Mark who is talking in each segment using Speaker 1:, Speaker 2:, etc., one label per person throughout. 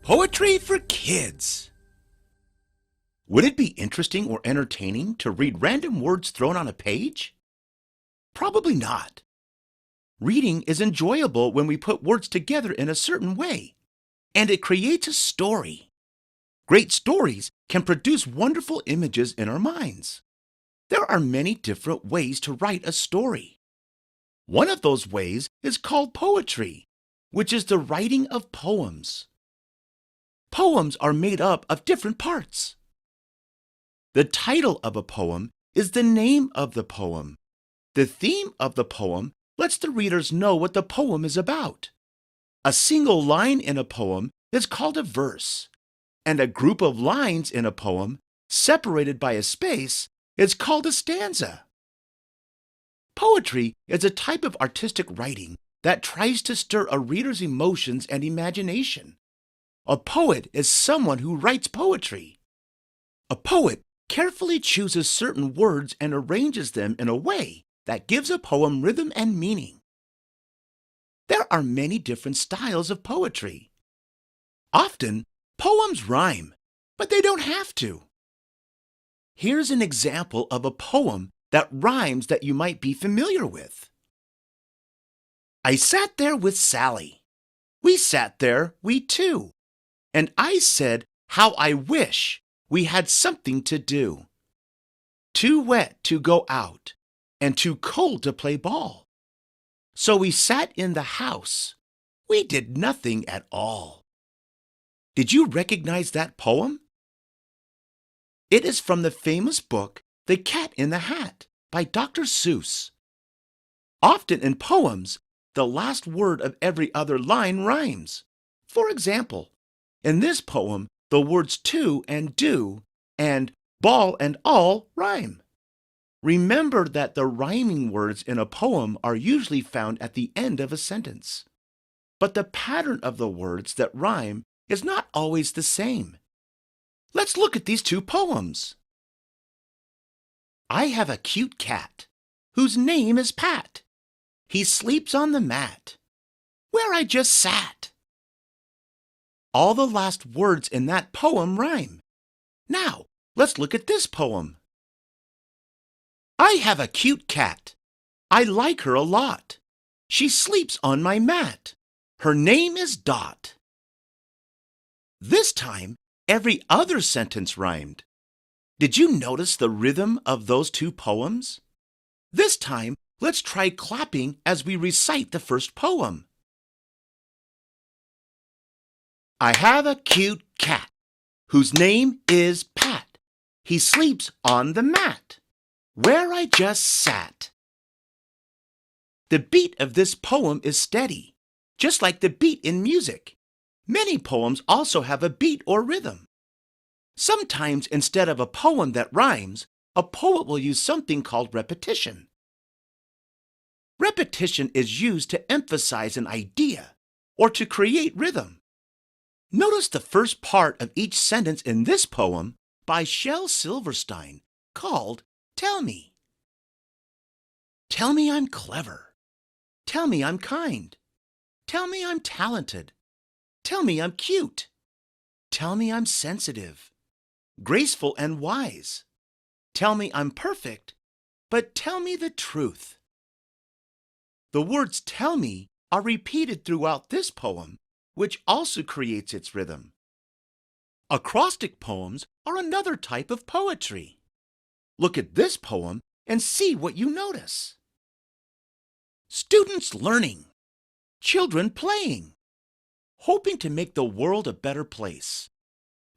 Speaker 1: Poetry for kids. Would it be interesting or entertaining to read random words thrown on a page? Probably not. Reading is enjoyable when we put words together in a certain way, and it creates a story. Great stories can produce wonderful images in our minds. There are many different ways to write a story. One of those ways is called poetry, which is the writing of poems. Poems are made up of different parts. The title of a poem is the name of the poem. The theme of the poem lets the readers know what the poem is about. A single line in a poem is called a verse, and a group of lines in a poem, separated by a space, is called a stanza. Poetry is a type of artistic writing that tries to stir a reader's emotions and imagination. A poet is someone who writes poetry. A poet carefully chooses certain words and arranges them in a way that gives a poem rhythm and meaning. There are many different styles of poetry. Often, poems rhyme, but they don't have to. Here's an example of a poem that rhymes that you might be familiar with. I sat there with Sally. We sat there, we two. And I said, how I wish we had something to do. Too wet to go out, and too cold to play ball. So we sat in the house. We did nothing at all. Did you recognize that poem? It is from the famous book, The Cat in the Hat, by Dr. Seuss. Often in poems, the last word of every other line rhymes. For example, in this poem, the words to and do and ball and all rhyme. Remember that the rhyming words in a poem are usually found at the end of a sentence. But the pattern of the words that rhyme is not always the same. Let's look at these two poems. I have a cute cat, whose name is Pat. He sleeps on the mat, where I just sat. All the last words in that poem rhyme. Now, let's look at this poem. I have a cute cat. I like her a lot. She sleeps on my mat. Her name is Dot. This time, every other sentence rhymed. Did you notice the rhythm of those two poems? This time, let's try clapping as we recite the first poem. I have a cute cat, whose name is Pat. He sleeps on the mat, where I just sat. The beat of this poem is steady, just like the beat in music. Many poems also have a beat or rhythm. Sometimes, instead of a poem that rhymes, a poet will use something called repetition. Repetition is used to emphasize an idea or to create rhythm. Notice the first part of each sentence in this poem by Shel Silverstein called Tell Me. Tell me I'm clever. Tell me I'm kind. Tell me I'm talented. Tell me I'm cute. Tell me I'm sensitive, graceful and wise. Tell me I'm perfect, but tell me the truth. The words tell me are repeated throughout this poem, which also creates its rhythm. Acrostic poems are another type of poetry. Look at this poem and see what you notice. Students learning, children playing, hoping to make the world a better place.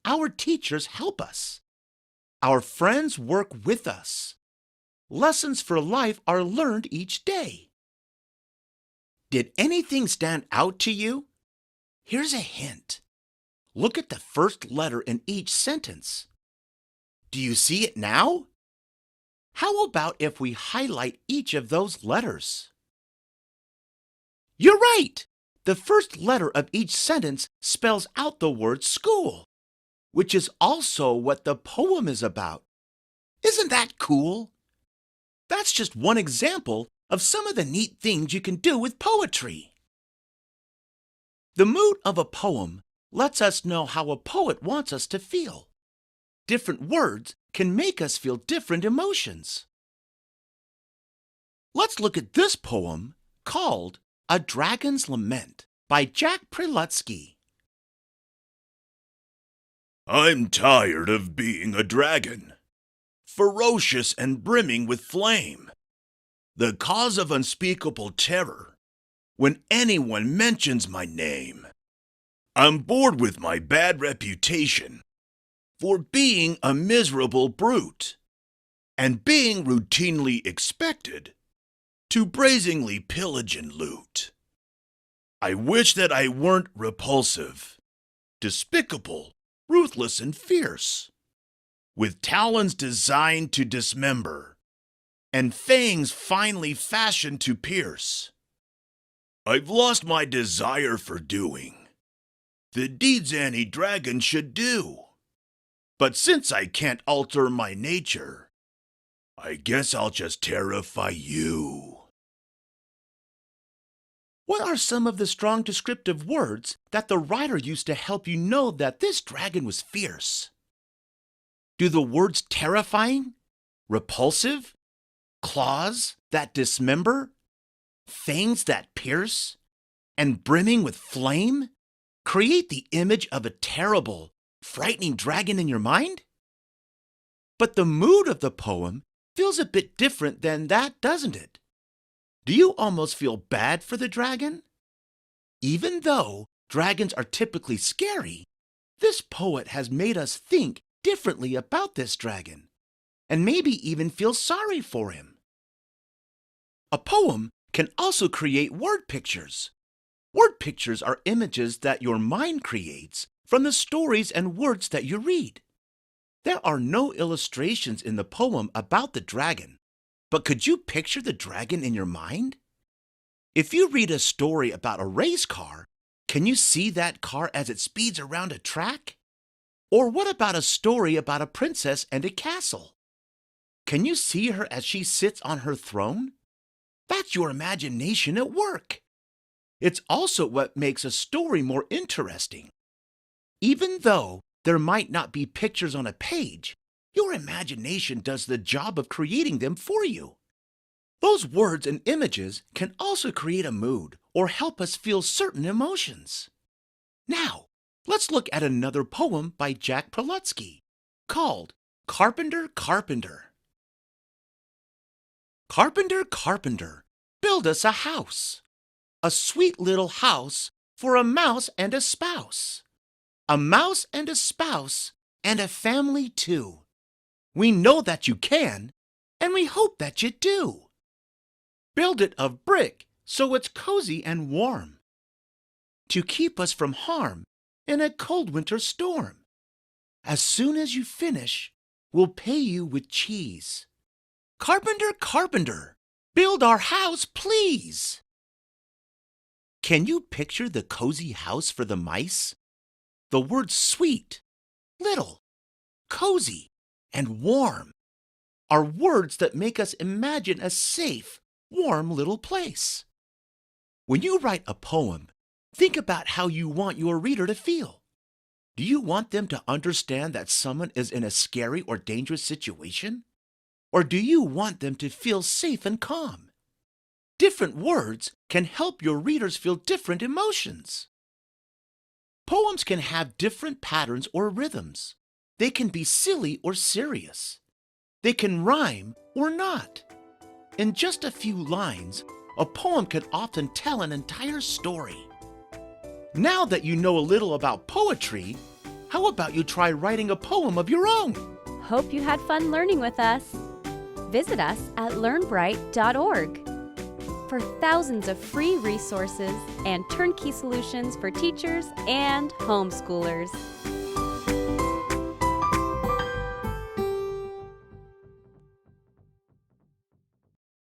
Speaker 1: Our teachers help us. Our friends work with us. Lessons for life are learned each day. Did anything stand out to you? Here's a hint. Look at the first letter in each sentence. Do you see it now? How about if we highlight each of those letters? You're right! The first letter of each sentence spells out the word school, which is also what the poem is about. Isn't that cool? That's just one example of some of the neat things you can do with poetry. The mood of a poem lets us know how a poet wants us to feel. Different words can make us feel different emotions. Let's look at this poem called A Dragon's Lament by Jack Prelutsky. I'm tired of being a dragon, ferocious and brimming with flame, the cause of unspeakable terror when anyone mentions my name. I'm bored with my bad reputation for being a miserable brute and being routinely expected to brazenly pillage and loot. I wish that I weren't repulsive, despicable, ruthless and fierce, with talons designed to dismember and fangs finely fashioned to pierce. I've lost my desire for doing the deeds any dragon should do. But since I can't alter my nature, I guess I'll just terrify you. What are some of the strong descriptive words that the writer used to help you know that this dragon was fierce? Do the words terrifying, repulsive, claws that dismember, fangs that pierce, and brimming with flame create the image of a terrible, frightening dragon in your mind? But the mood of the poem feels a bit different than that, doesn't it? Do you almost feel bad for the dragon? Even though dragons are typically scary, this poet has made us think differently about this dragon, and maybe even feel sorry for him. A poem can also create word pictures. Word pictures are images that your mind creates from the stories and words that you read. There are no illustrations in the poem about the dragon, but could you picture the dragon in your mind? If you read a story about a race car, can you see that car as it speeds around a track? Or what about a story about a princess and a castle? Can you see her as she sits on her throne? That's your imagination at work. It's also what makes a story more interesting. Even though there might not be pictures on a page, your imagination does the job of creating them for you. Those words and images can also create a mood or help us feel certain emotions. Now, let's look at another poem by Jack Prelutsky called Carpenter, Carpenter. Carpenter, carpenter, build us a house, a sweet little house for a mouse and a spouse, a mouse and a spouse and a family too. We know that you can, and we hope that you do. Build it of brick so it's cozy and warm, to keep us from harm in a cold winter storm. As soon as you finish, we'll pay you with cheese. Carpenter, carpenter, build our house, please. Can you picture the cozy house for the mice? The words sweet, little, cozy, and warm are words that make us imagine a safe, warm little place. When you write a poem, think about how you want your reader to feel. Do you want them to understand that someone is in a scary or dangerous situation? Or do you want them to feel safe and calm? Different words can help your readers feel different emotions. Poems can have different patterns or rhythms. They can be silly or serious. They can rhyme or not. In just a few lines, a poem can often tell an entire story. Now that you know a little about poetry, how about you try writing a poem of your own?
Speaker 2: Hope you had fun learning with us. Visit us at learnbright.org for thousands of free resources and turnkey solutions for teachers and homeschoolers.